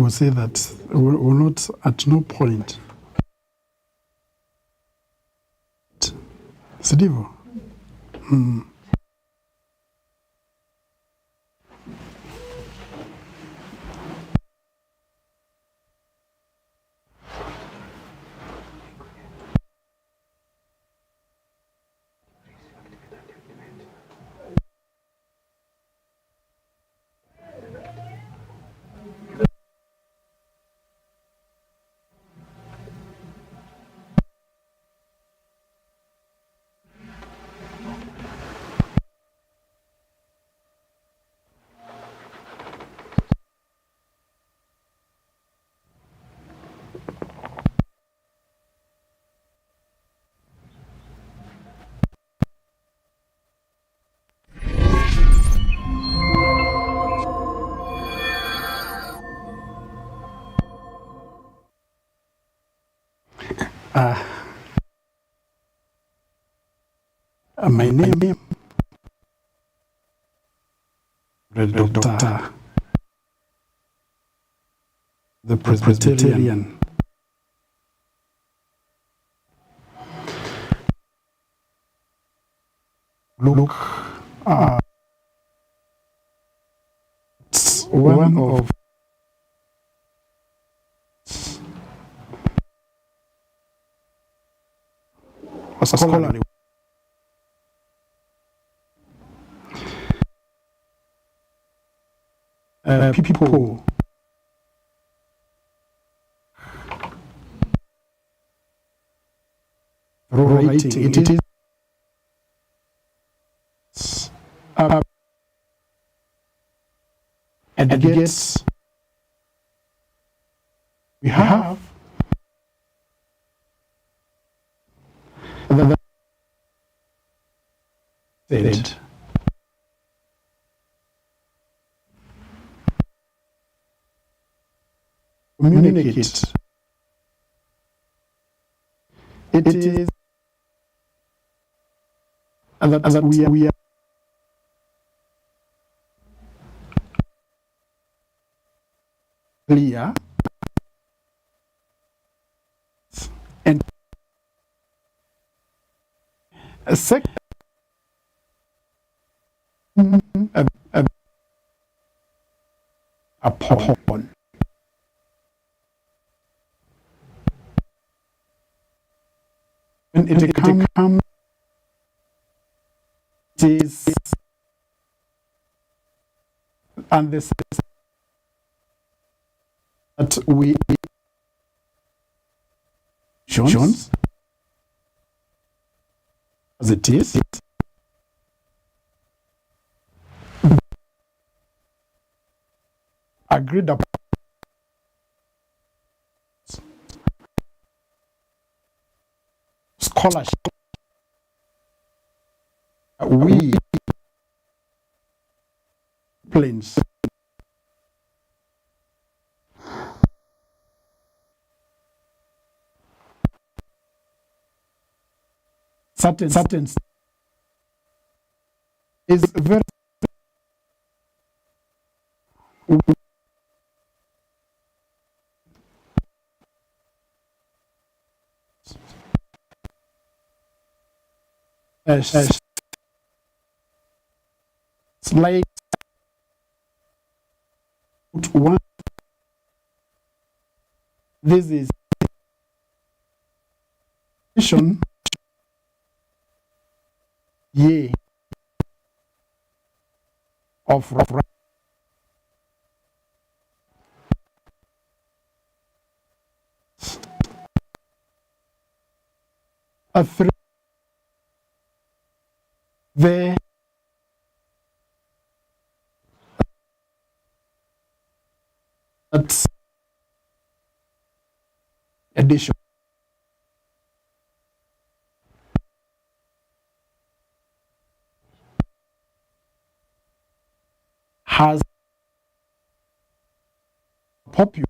will say that will not at no point. Sedivo. My name Dr. The Presbyterian. Look, it's one of a scholarly people writing. It is and it gets we have the said communicate. It is that we are clear and a second upon when it comes is and this that we Jones as it is agreed upon scholarship we planes certain is very like one. This is ye of a three there that's addition has popular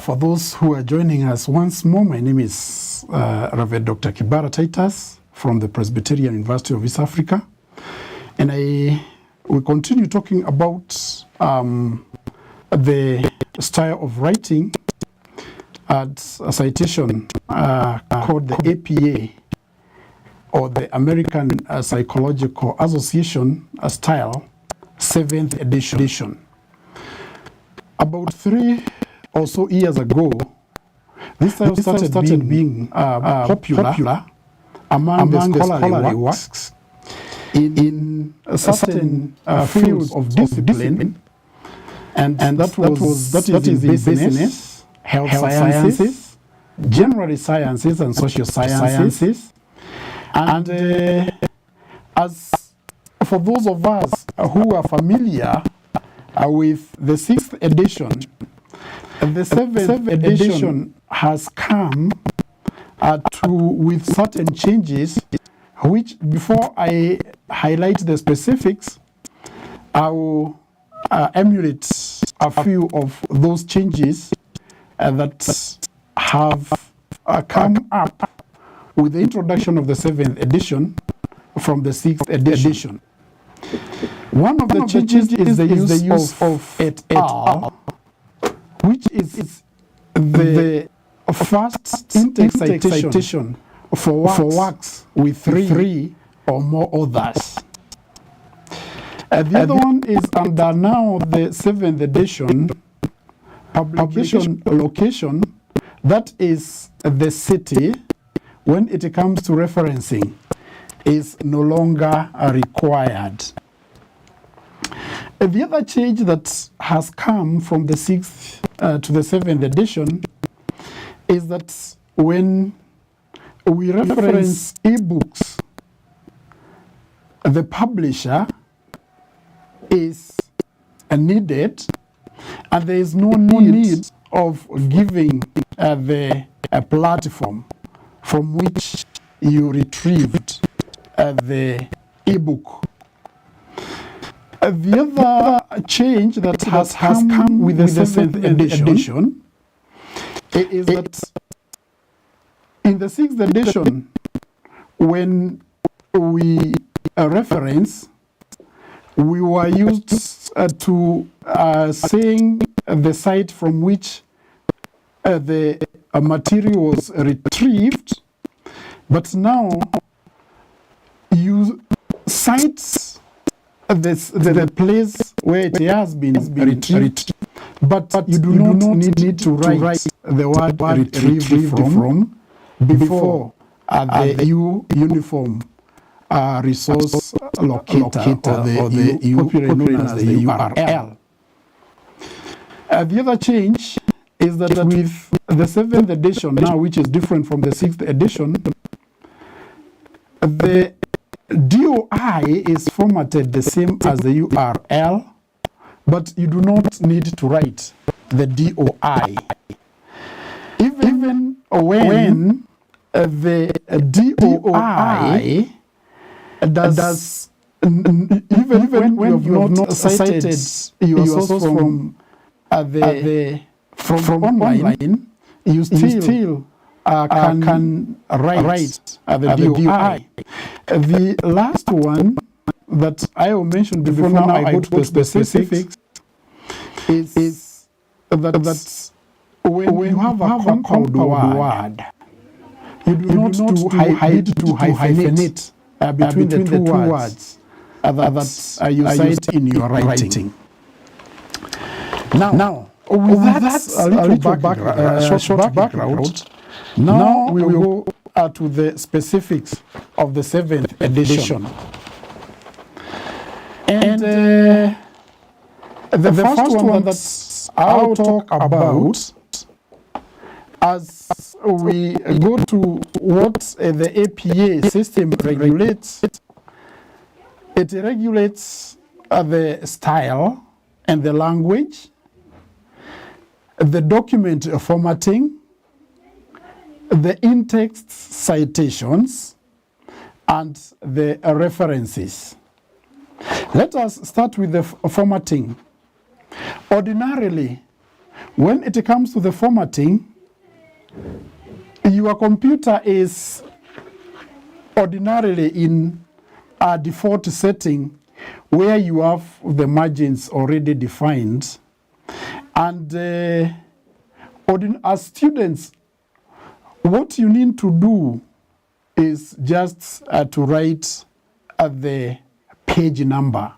For those who are joining us once more, my name is Reverend Dr. Kibara Titus from the Presbyterian University of East Africa. And we continue talking about the style of writing at a citation called the APA, or the American Psychological Association style, 7th edition. About 3 or so years ago, this style started being popular among the scholarly works in certain fields of discipline, and that is in business, health sciences, general sciences, and social sciences. And as for those of us who are familiar with the 6th edition, the 7th edition has come with certain changes, which, before I highlight the specifics, I will emulate a few of those changes that have come up with the introduction of the 7th edition from the 6th edition. One of the changes is the use of et al., which is the first intake citation for works with 3 or more authors. The other one is under now the 7th edition, publication location, that is the city, when it comes to referencing, is no longer required. The other change that has come from the 6th to the 7th edition is that when we reference ebooks, the publisher is needed, and there is no need of giving the platform from which you retrieved the ebook. The other change that has come with the 7th edition is that in the 6th edition, when we reference, we were used to saying the site from which the material was retrieved, but now you cite the place where it has been retrieved, but you do not need to write the word retrieved from before the uniform resource locator, or the popularly known as the URL. The other change is that with the 7th edition now, which is different from the 6th edition, the DOI is formatted the same as the URL, but you do not need to write the DOI. Even when the DOI does, even when you have not cited your source from online, you still can write the DOI. The last one that I will mention before now I go to the specifics is that when you have a compound word, you do not need to hyphenate between the two words that you cite in your writing. Now, with that short background, now we will go to the specifics of the 7th edition. And the first one that I'll talk about, as we go to what the APA system regulates, it regulates the style and the language, the document formatting, the in-text citations, and the references. Let us start with the formatting. Ordinarily, when it comes to the formatting, your computer is ordinarily in a default setting where you have the margins already defined. And as students, what you need to do is just to write the page number.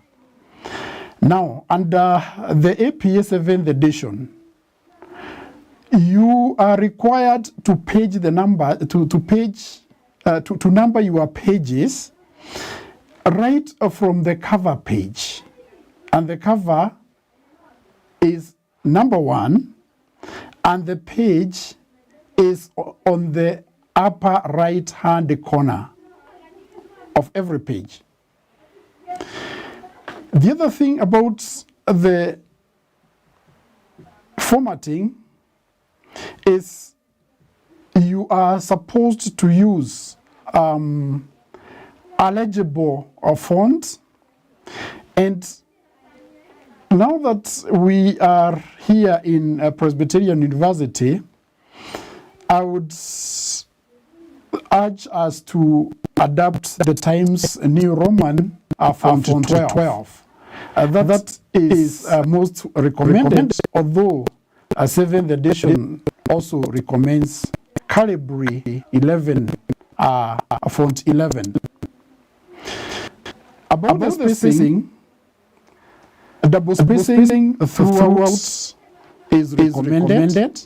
Now, under the APA 7th edition, you are required to page the number, to number your pages right from the cover page. And the cover is number 1, and the page is on the upper right-hand corner of every page. The other thing about the formatting is you are supposed to use a legible font. And now that we are here in Presbyterian University, I would urge us to adapt the Times New Roman font 12. That is most recommended, although a 7th edition also recommends Calibri 11, font 11. About the spacing, double spacing throughout is recommended,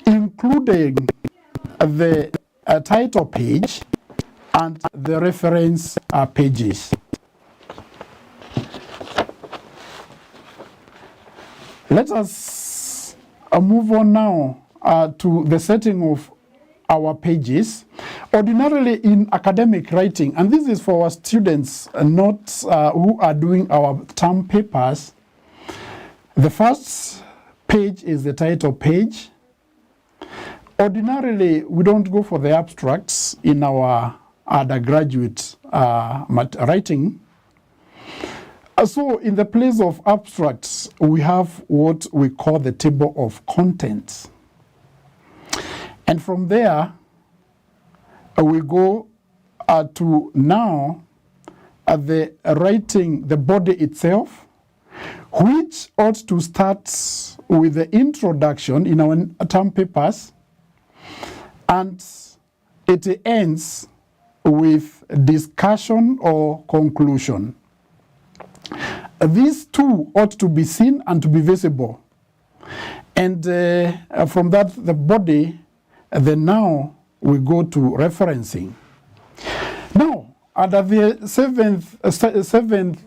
including the title page and the reference pages. Let us move on now to the setting of our pages. Ordinarily in academic writing, and this is for our students not who are doing our term papers, the first page is the title page. Ordinarily, we don't go for the abstracts in our undergraduate writing. So in the place of abstracts, we have what we call the table of contents. And from there, we go to now the writing, the body itself, which ought to start with the introduction in our term papers, and it ends with discussion or conclusion. These two ought to be seen and to be visible. And from that, the body, then now we go to referencing. Now, under the 7th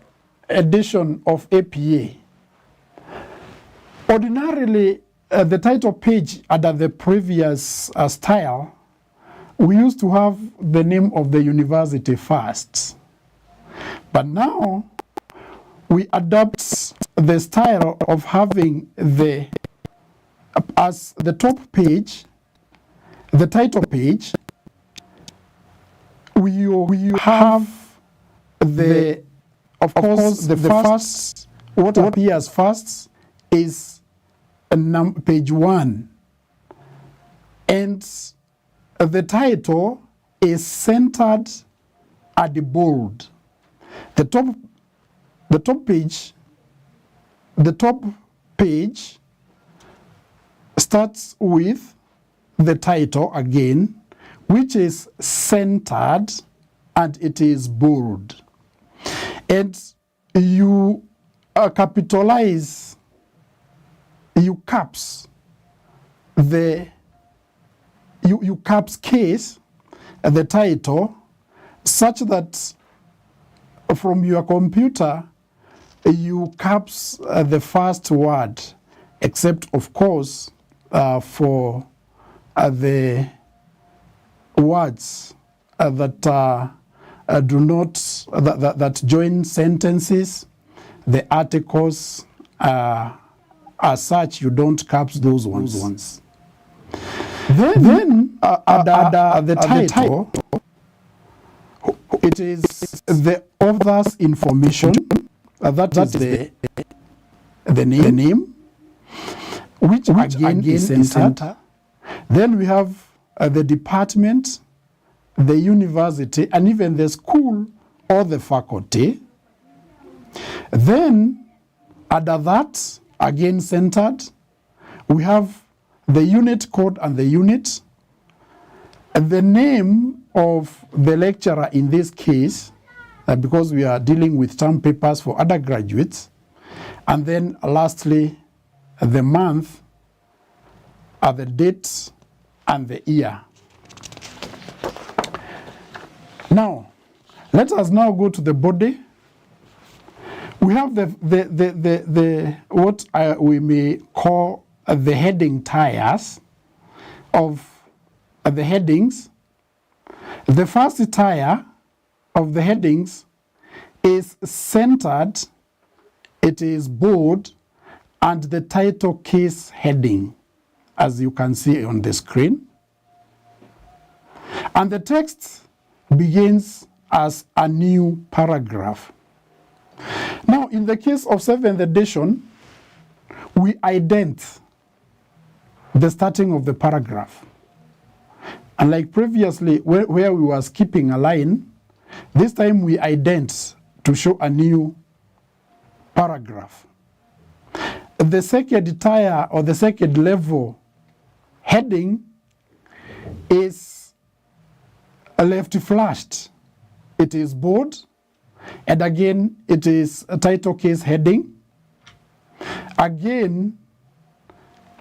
edition of APA, ordinarily the title page under the previous style, we used to have the name of the university first. But now, we adopt the style of having as the top page, the title page, we have of course, the first, what appears first is page 1. And the title is centered at the bold. The top page starts with the title again, which is centered and it is bold. And you capitalize, you caps you caps case the title such that from your computer you caps the first word, except of course for the words that do not that join sentences, the articles as such, you don't caps those ones. Then the title, it is the author's information. That is the name. which again is centered. Then we have the department, the university, and even the school or the faculty. Then, under that, again centered, we have the unit code and the unit, and the name of the lecturer in this case, because we are dealing with term papers for undergraduates, and then lastly, the month, the date, and the year. Now, let us now go to the body. We have what we may call the heading tires of the headings. The first tire of the headings is centered, it is bold, and the title case heading, as you can see on the screen. And the text begins as a new paragraph. Now, in the case of 7th edition, we ident the starting of the paragraph. And like previously, where we were skipping a line, this time we ident to show a new paragraph. The second tier or the second level heading is left flashed. It is bold, and again it is a title case heading. Again,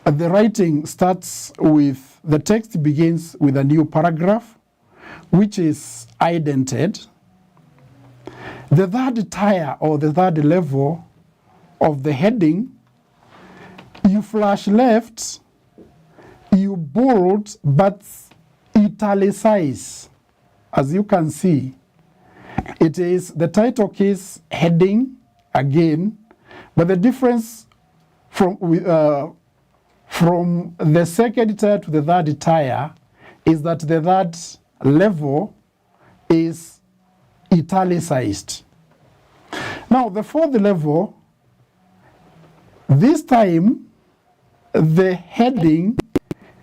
the writing starts with, the text begins with a new paragraph, which is idented. The third tier or the third level of the heading, you flash left, you bold, but italicize. As you can see, it is the title case heading again, but the difference from the second tier to the third tier is that the third level is italicized. Now, the fourth level, this time the heading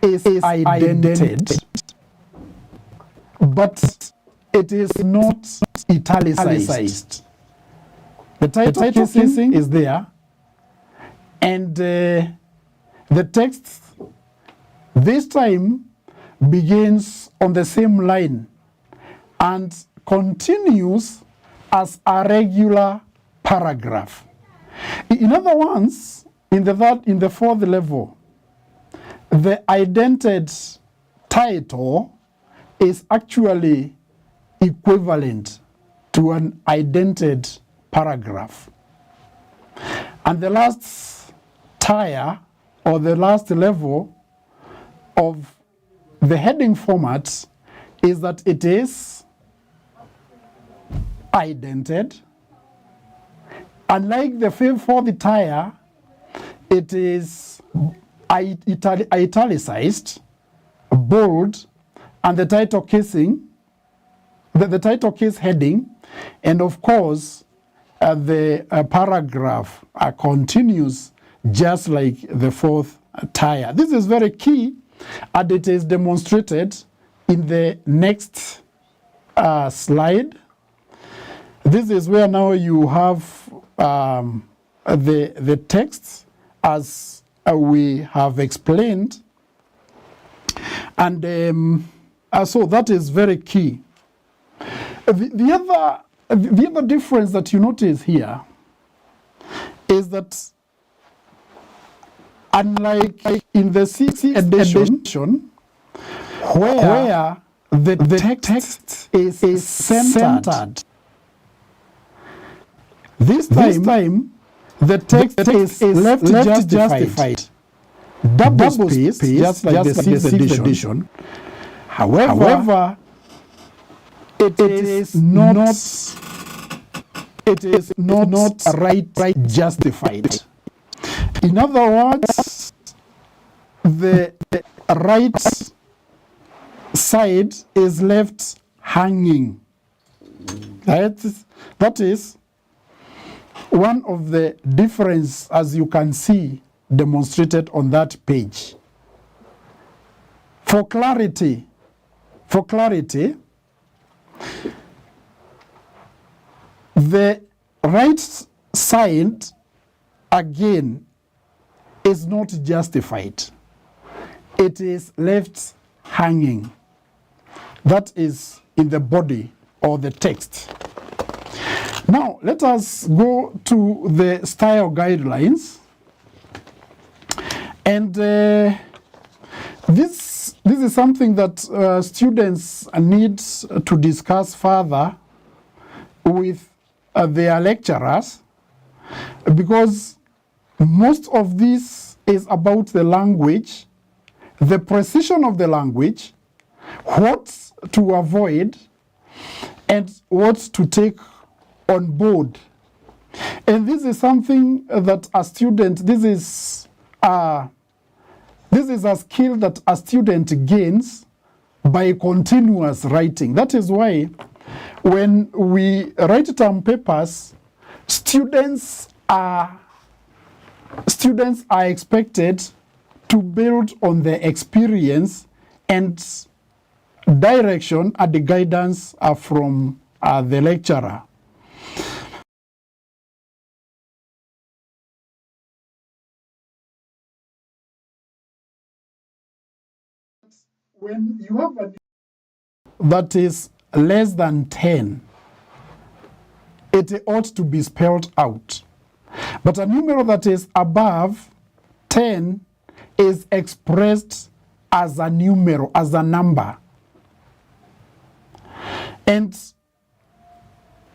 is idented, but it is not italicized. The title casing is there, and the text this time begins on the same line and continues as a regular paragraph. In other words, in the fourth level, the idented title is actually equivalent to an idented paragraph. And the last tier or the last level of the heading format is that it is idented. Unlike the fourth tier, it is italicized, bold, and the title casing, the title case heading, and of course, the paragraph continues just like the fourth tier. This is very key, and it is demonstrated in the next slide. This is where now you have the text as we have explained, and so that is very key. The other difference that you notice here is that unlike in the 6th edition, where the text is centered, this time the text is left justified. Double space, just like the 6th edition. However, it is not right justified. In other words, the right side is left hanging. That is one of the difference, as you can see, demonstrated on that page. For clarity, the right side again is not justified. It is left hanging. That is in the body or the text. Now, let us go to the style guidelines. And this is something that students need to discuss further with their lecturers, because most of this is about the language, the precision of the language, what to avoid, and what to take on board. And this is something that a student, this is a skill that a student gains by continuous writing. That is why when we write term papers, students are expected to build on the experience and direction and the guidance from the lecturer. When you have a that is less than 10, it ought to be spelled out. But a numeral that is above 10 is expressed as a numeral, as a number. And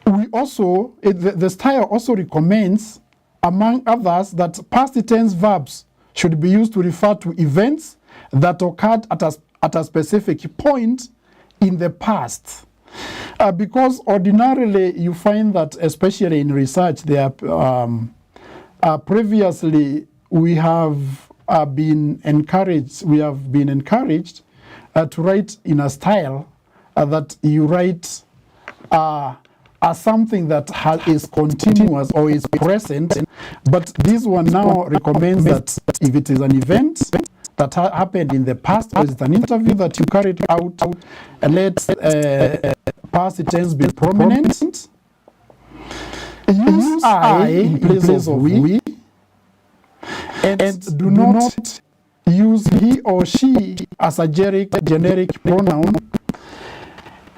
we also, the style also recommends, among others, that past tense verbs should be used to refer to events that occurred at a specific point in the past. Because ordinarily you find that, especially in research, there previously we have been encouraged to write in a style that you write as something that is continuous or is present. But this one now recommends that if it is an event that happened in the past, or is it an interview that you carried out, let past tense be prominent. Use I in place of we, and do not use he or she as a generic pronoun.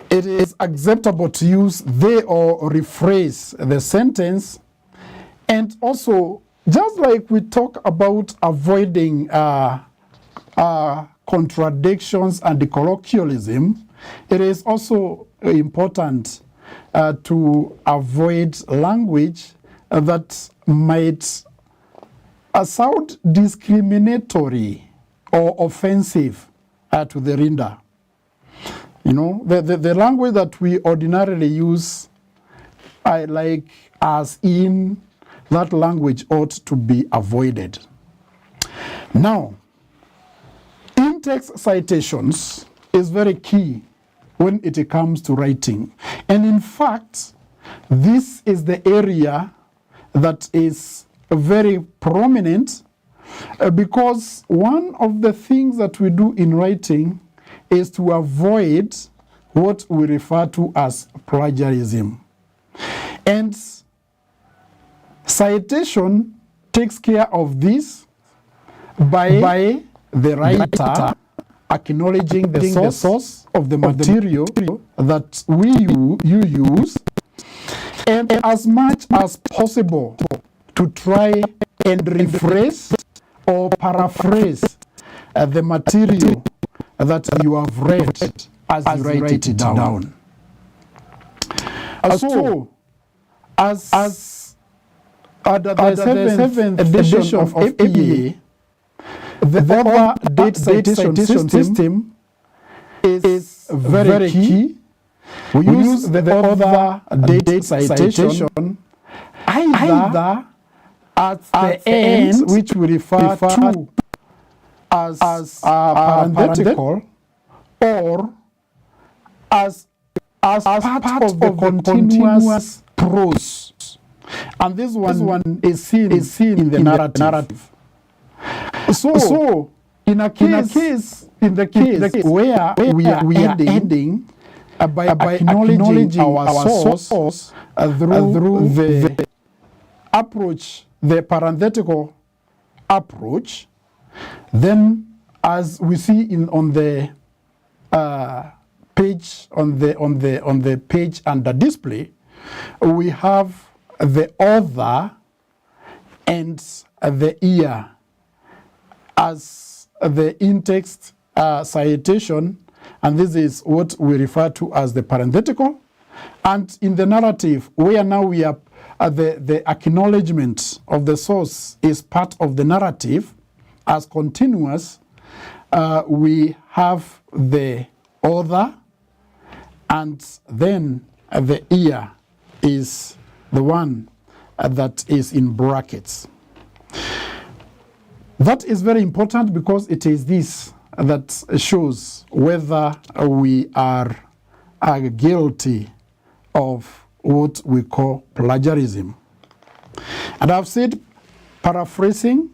It is acceptable to use they or rephrase the sentence. And also, just like we talk about avoiding contradictions and the colloquialism, it is also important to avoid language that might sound discriminatory or offensive to the reader. You know, the language that we ordinarily use, like as in, that language ought to be avoided. Now, in-text citations is very key when it comes to writing. And in fact, this is the area that is very prominent because one of the things that we do in writing is to avoid what we refer to as plagiarism. And citation takes care of this by the writer acknowledging the source of the material that you use, and as much as possible to try and rephrase or paraphrase the material that you have read as you write it down. So, as under the seventh edition of APA, the other date citation system is very key. We use the other date citation either at the end, which we refer to as parenthetical, or as part of the continuous prose. And this one is seen in the narrative. So in the case where we are ending by acknowledging our source through the approach, the parenthetical approach, then as we see on the page on the page under display, we have the author and the year as the in-text citation, and this is what we refer to as the parenthetical. And in the narrative, where now we are the acknowledgement of the source is part of the narrative as continuous, we have the author, and then the year is the one that is in brackets. That is very important because it is this that shows whether we are guilty of what we call plagiarism. And I've said paraphrasing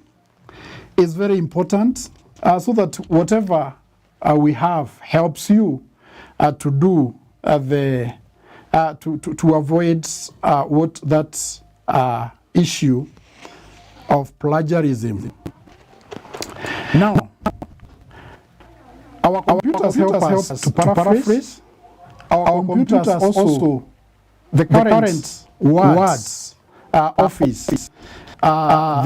is very important so that whatever we have helps you to do to avoid what that issue of plagiarism. Now, our computers help us to paraphrase. Our computers also, the current words office, they are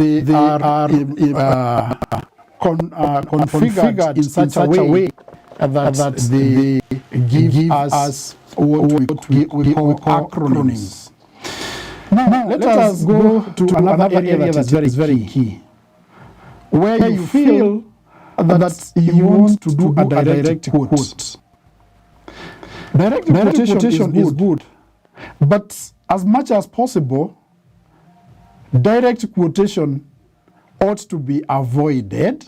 configured in such a way that they give us what we call acronyms. Now let us go to another area that is very key, where you feel that you want to do a direct quote. Direct quotation is good, but as much as possible, direct quotation ought to be avoided.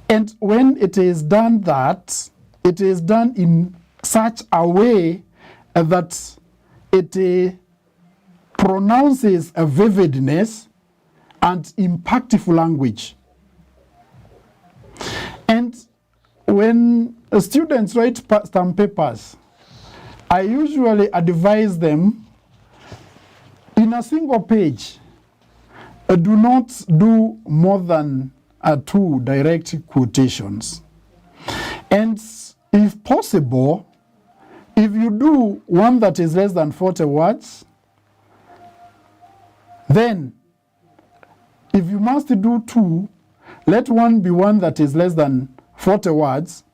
And when it is done that, it is done in such a way that it pronounces a vividness and impactful language. And when students write stamp papers, I usually advise them in a single page, do not do more than 2 direct quotations. And if possible, if you do one that is less than 40 words, then if you must do 2, let one be one that is less than 40 words,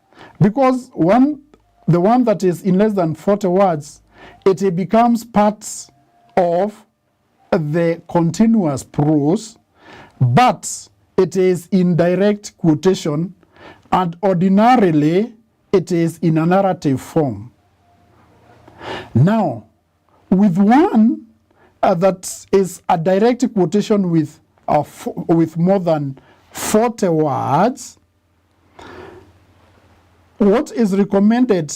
because the one that is in less than 40 words, it becomes part of the continuous prose, but it is in direct quotation, and ordinarily it is in a narrative form. Now, with one that is a direct quotation with more than 40 words, what is recommended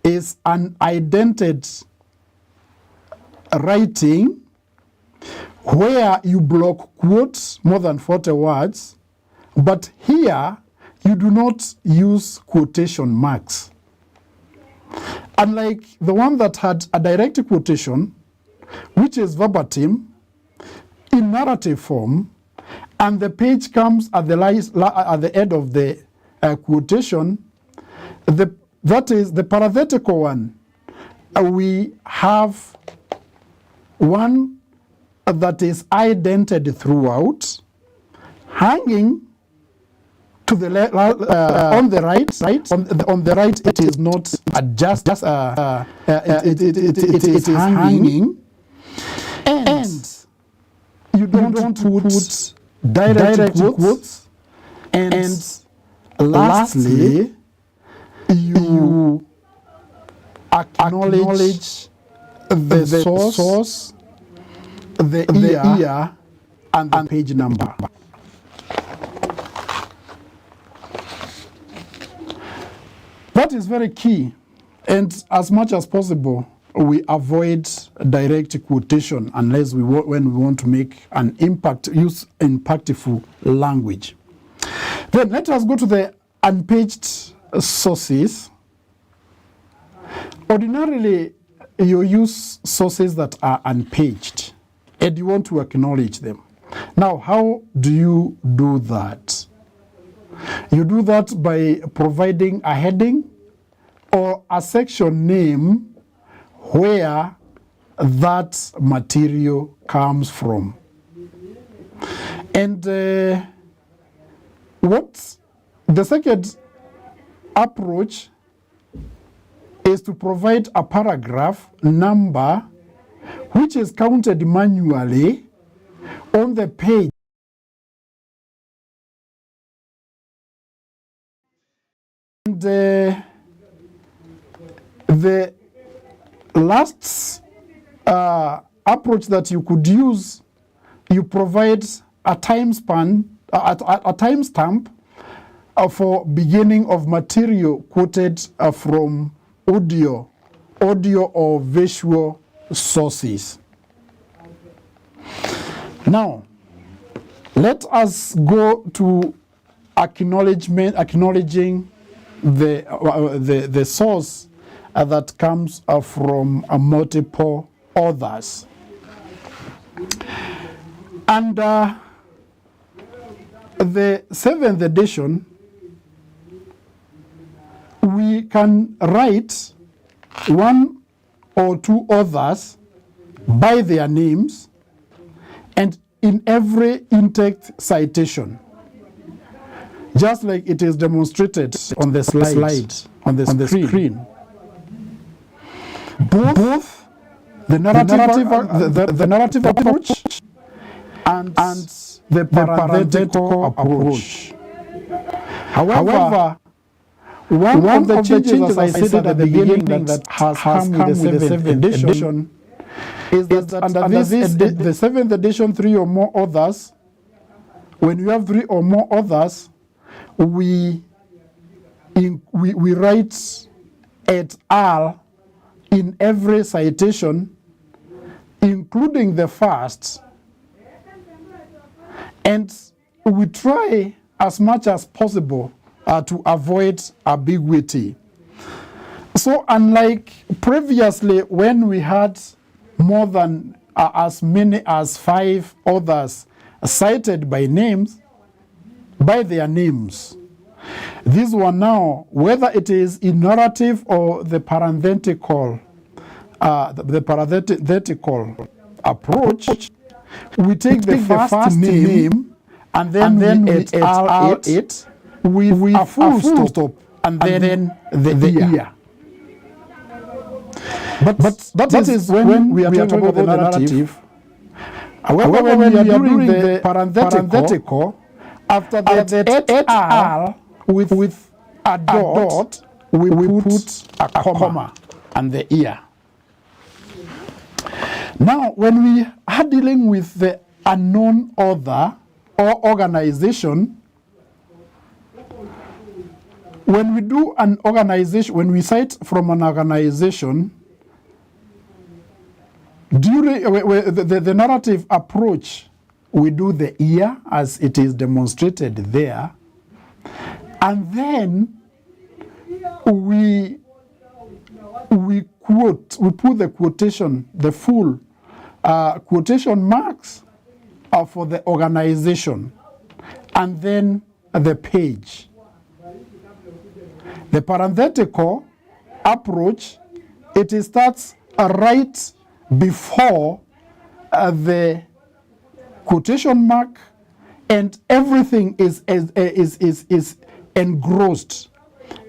is an indented writing where you block quotes more than 40 words, but here you do not use quotation marks. Unlike the one that had a direct quotation, which is verbatim, in narrative form, and the page comes at the end of the quotation, that is the parenthetical one. We have one that is indented throughout, hanging to the on the right. On the right, it is not just it is hanging, and you don't put direct quotes. And lastly, you acknowledge the source, the year, and the page number. That is very key, and as much as possible, we avoid direct quotation unless when we want to make use impactful language. Then let us go to the unpaged sources. Ordinarily, you use sources that are unpaged, and you want to acknowledge them. Now, how do you do that? You do that by providing a heading or a section name where that material comes from. And what the second approach is to provide a paragraph number which is counted manually on the page. And the last approach that you could use, you provide a timestamp for beginning of material quoted from audio or visual sources. Now, let us go to acknowledging the source that comes from multiple authors. And the 7th edition, we can write one or two authors by their names and in every in-text citation, just like it is demonstrated on the slide on the screen. Both the narrative approach and the parenthetical approach. However, one of the changes, as I said at the beginning, that has come with the 7th edition is that under the 7th edition, 3 or more authors, when you have 3 or more authors, we write et al. In every citation, including the first, and we try as much as possible to avoid ambiguity. So unlike previously when we had more than as many as 5 authors cited by their names, these one now, whether it is in narrative or the parenthetical approach, we take the first name and then we add it with a full stop and then the year. But that is when we are talking about the narrative. However, when we are doing the parenthetical, after the et al. With a dot, we put a comma and the year. Now, when we are dealing with the unknown author or organization, when we do an organization, when we cite from an organization, during the narrative approach, we do the year as it is demonstrated there, and then we put the quotation, the full quotation marks for the organization, and then the page. The parenthetical approach, it starts right before the quotation mark, and everything is engrossed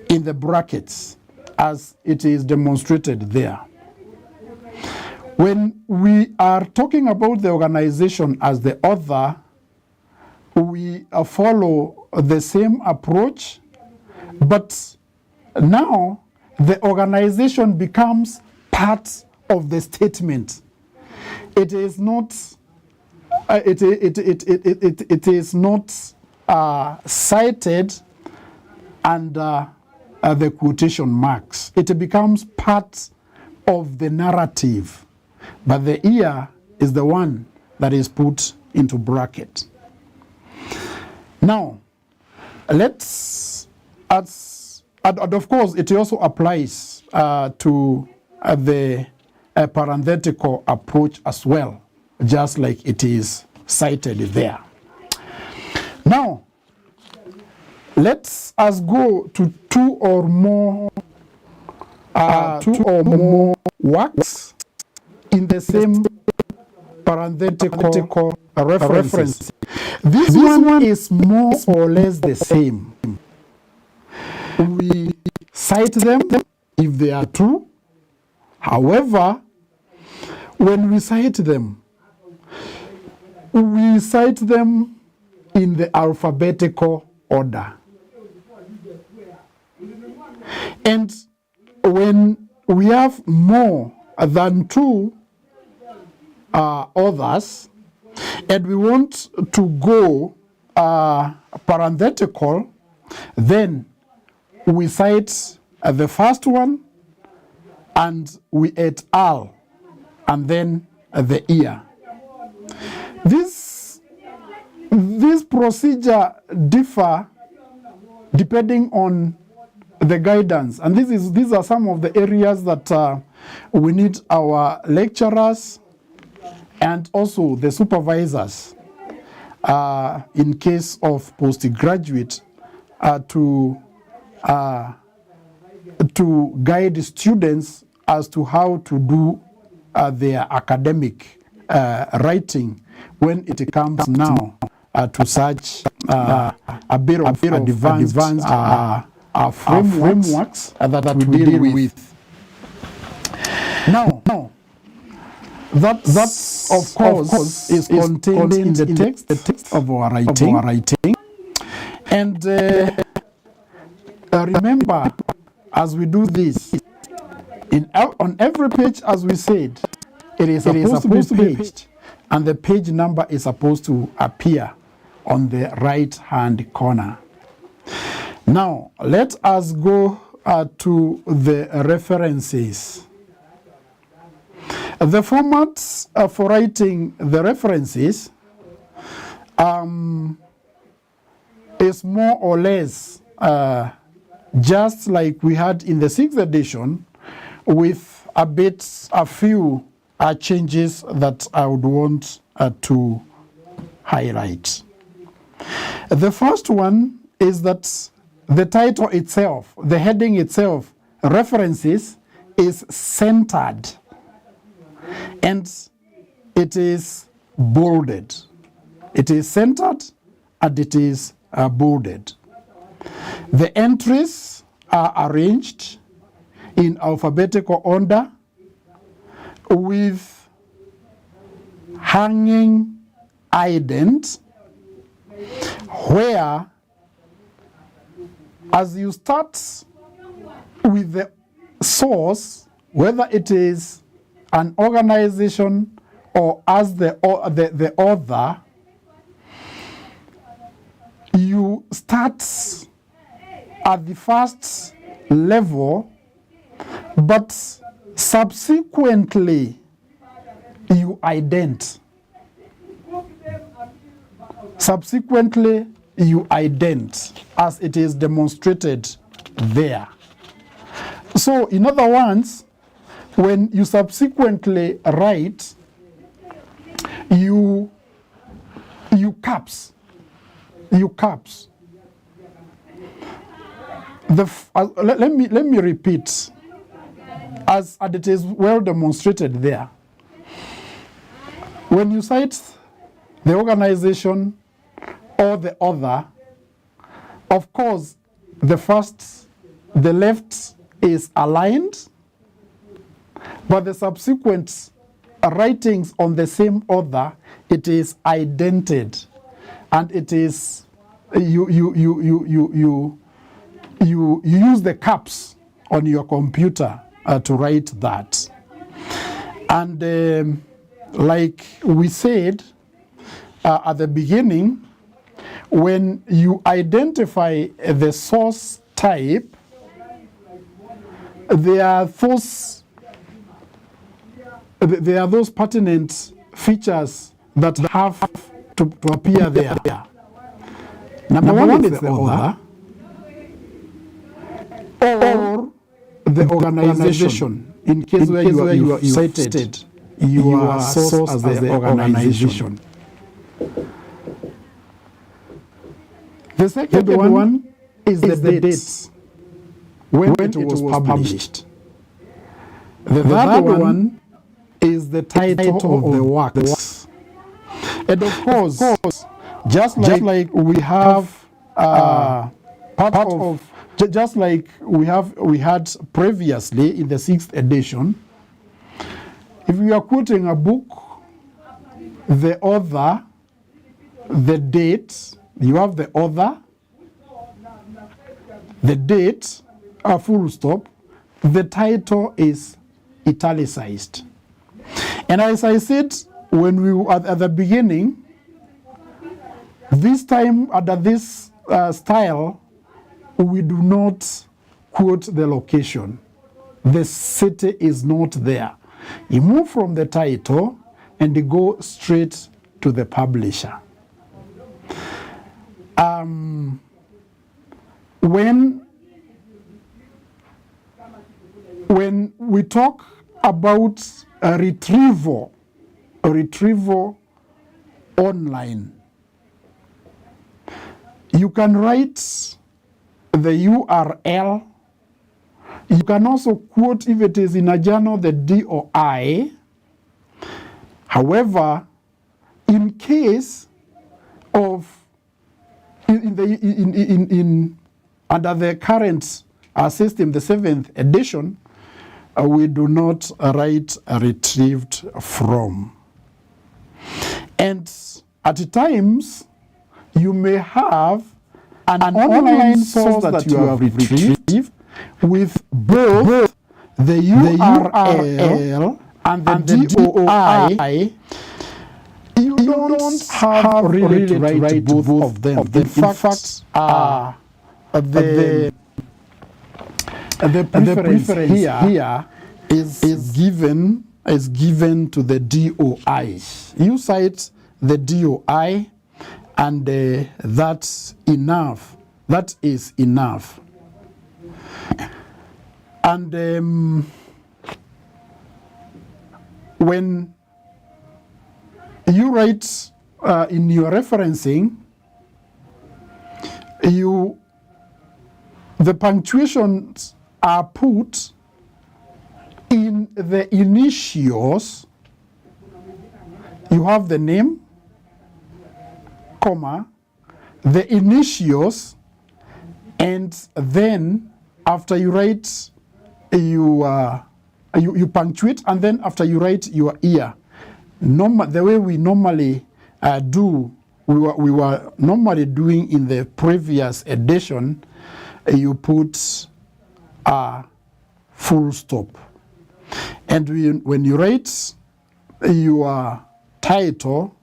in the brackets as it is demonstrated there. When we are talking about the organization as the author, we follow the same approach, but now the organization becomes part of the statement. It is not it is not cited under the quotation marks. It becomes part of the narrative, but the year is the one that is put into bracket. Now, let's, and of course, it also applies to the parenthetical approach as well, just like it is cited there. Now, let's us go to two or more works in the same parenthetical reference. This one is more or less the same. We cite them if they are true. However, when we cite them in the alphabetical order. And when we have more than two authors, and we want to go parenthetical, then we cite the first one, and we et al, and then the year. This procedure differ depending on the guidance, and these are some of the areas that we need our lecturers and also the supervisors in case of postgraduate to guide students as to how to do their academic writing when it comes now to such a bit of advanced frameworks that we deal with. Now, that of course is contained in the text of our writing. And remember, as we do this, on every page, as we said, it is supposed to be paged, and the page number is supposed to appear on the right-hand corner. Now, let us go to the references. The format for writing the references is more or less just like we had in the 6th edition, with a few changes that I would want to highlight. The first one is that the title itself, the heading itself, references, is centered, and it is bolded. It is centered and it is bolded. The entries are arranged in alphabetical order with hanging ident, where as you start with the source, whether it is an organization or as the author, you start at the first level, but subsequently you ident. Subsequently you ident, as it is demonstrated there. So in other words, when you subsequently write, you caps. Let me repeat, as it is well demonstrated there. When you cite the organization or the author, of course, the left is aligned, but the subsequent writings on the same author, it is idented, and it is you use the caps on your computer to write that. And like we said at the beginning, when you identify the source type, there are those pertinent features that have to appear there. Number one is the author or the organization, in case where you have cited your source as the organization. The second one is the date when it was published. The third one is the title of the works. And of course, just like we have just like we had previously in the 6th edition, if you are quoting a book, the author, the date, you have the author, the date, a full stop, the title is italicized. And as I said when we were at the beginning, this time under this style, we do not quote the location. The city is not there. You move from the title and you go straight to the publisher. When we talk about a retrieval online, you can write the URL. You can also quote, if it is in a journal, the DOI. However, in case of under the current system, the 7th edition, we do not write retrieved from. And at times, you may have an online source that you have retrieved with both the URL and the DOI. You don't have really to write both of them. In fact, the preference here is given to the DOI. You cite the DOI, and that's enough. That is enough. And when you write in your referencing, the punctuations are put in the initials. You have the name, comma, the initials, and then after you write, you punctuate, and then after you write your year. The way we normally we were normally doing in the previous edition, you put a full stop. And when you write your title,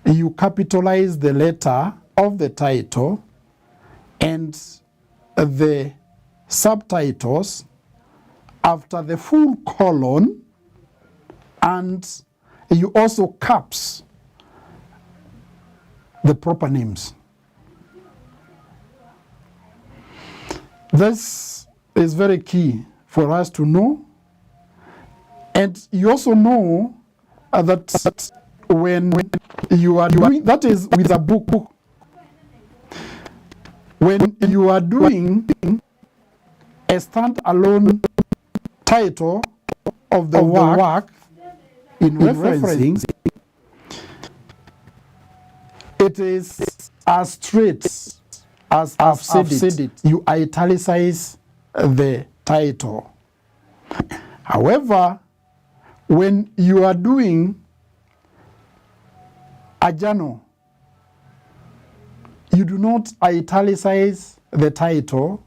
you capitalize the letter of the title, and the subtitles after the full colon, and you also caps the proper names. This is very key for us to know. And you also know that when you are doing, that is with a book, when you are doing a stand-alone title of the work in referencing, it is as straight as I've said it. You italicize the title. However, when you are doing a journal, you do not italicize the title,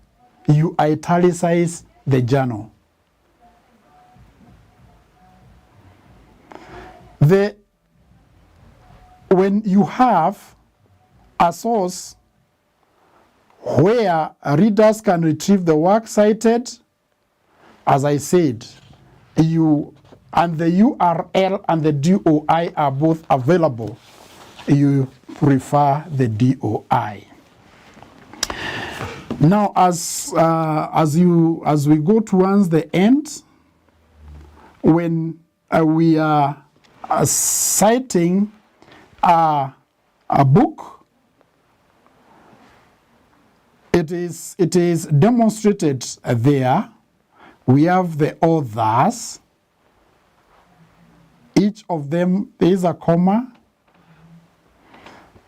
you italicize the journal. When you have a source where readers can retrieve the work cited, as I said, and the URL and the DOI are both available, you prefer the DOI. Now, as we go towards the end, when we are citing a book, it is demonstrated there. We have the authors. Each of them, there is a comma.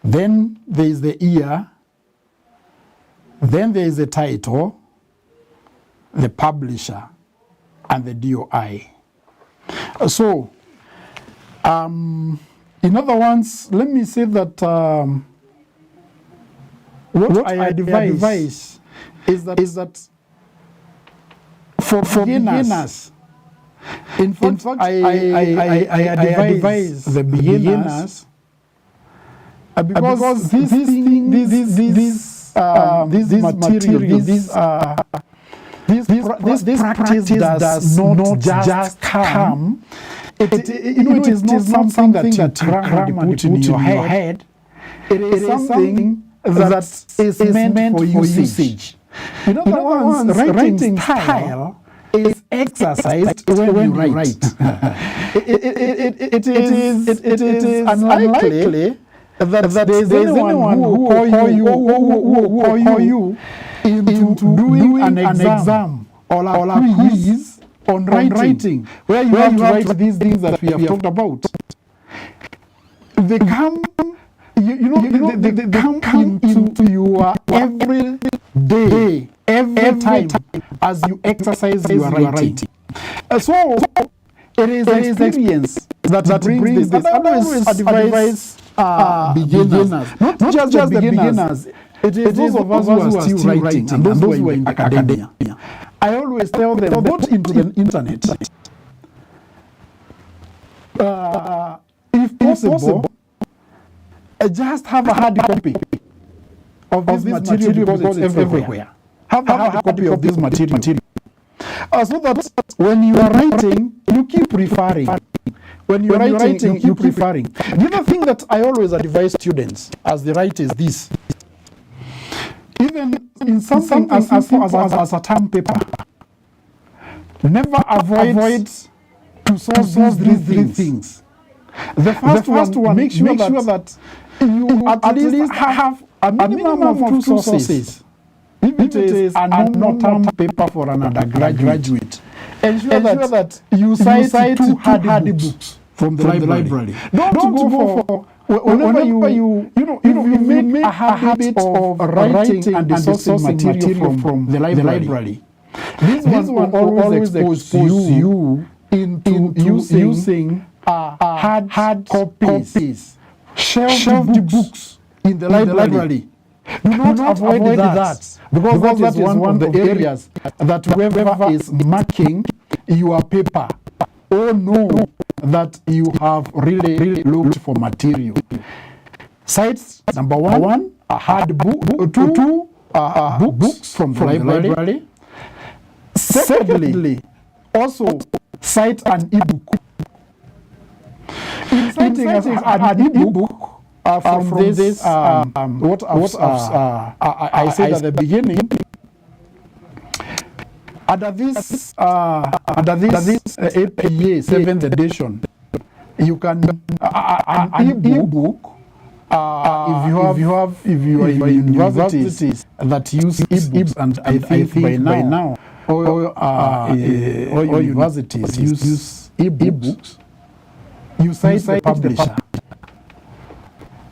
Then there is the year. Then there is the title, the publisher, and the DOI. So, in other words, let me say that what I advise is that for beginners, in fact, I advise the beginners because this practice does not just come. It is not something that you cram and put in your head. It is something that is meant for usage. In other words, writing style is exercised when you write. It is unlikely that there is anyone who will call you into doing an exam or a quiz on writing, where you have to write these things that we have talked about. They come, they come into your every day, every time as you exercise your writing. So it is experience that brings this. I always advise beginners, not just the beginners. It is those of us who are still writing and those who are in academia. I always tell them, go into the internet. If possible, just have a hard copy of this material because it's everywhere. Have a hard copy of this material. So that when you are writing, you keep referring. When you are writing, you keep referring. The other thing that I always advise students as they write is this. Even in something as simple as a term paper, never avoid to solve these three things. The first one, make sure that you at least have a minimum of two sources. If it is a normal term paper for an undergraduate, ensure that you cite two hardy books from the library. Don't go for whenever you make a habit of writing and sourcing material from the library. This one will always expose you into using hard copies, shelved books in the library. Do not avoid that because that is one of the areas that whoever is marking your paper know that you have really looked for material. Cites number one, a hard book, two books from the library. Secondly, also cite an ebook. In citing an ebook from this, what I said at the beginning, under this APA 7th edition, you can an ebook. If you are in universities that use ebooks, and I think by now all universities use ebooks, you cite the publisher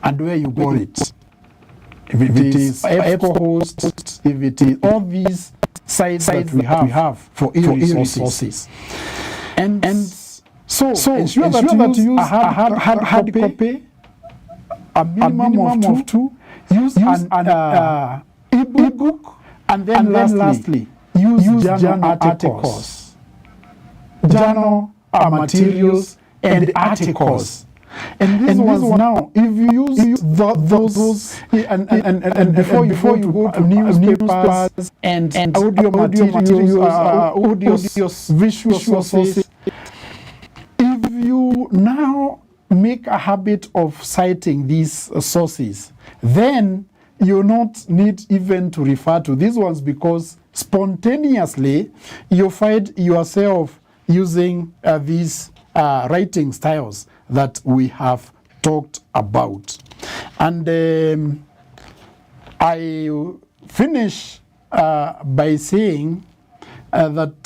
and where you got it. If it is EBSCO, if it is all these sites that we have for e-resources. And so ensure that you use a hard copy, a minimum of two, use an e-book, and then lastly, use journal articles. Journal materials and articles. And this was now, if you use those and before you go to newspapers and audio materials, audio visual sources, if you now make a habit of citing these sources, then you not need even to refer to these ones, because spontaneously you find yourself using these writing styles that we have talked about. And I finish by saying that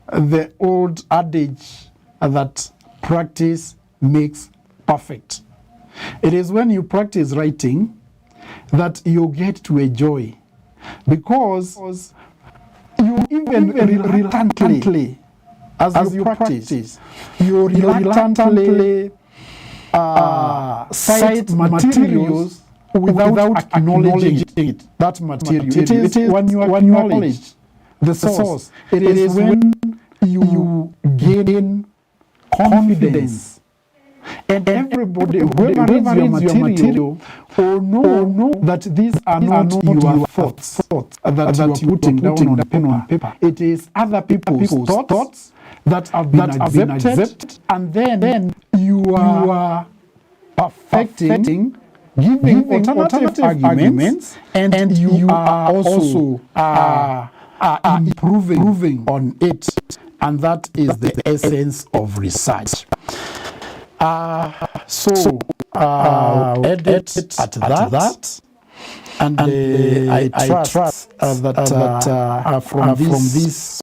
the old adage that practice makes perfect. It is when you practice writing that you get to enjoy, because you even reluctantly, as you practice, you reluctantly cite materials without acknowledging it. That material. It is when you acknowledge the source. It is when you gain confidence. And everybody, whoever reads your material, will know that these are not your thoughts that you are putting down on paper. It is other people's thoughts that have been accepted, and then you are perfecting, giving alternative arguments, and you are also improving on it. And that is the essence of research. So edit at that, and I trust that from this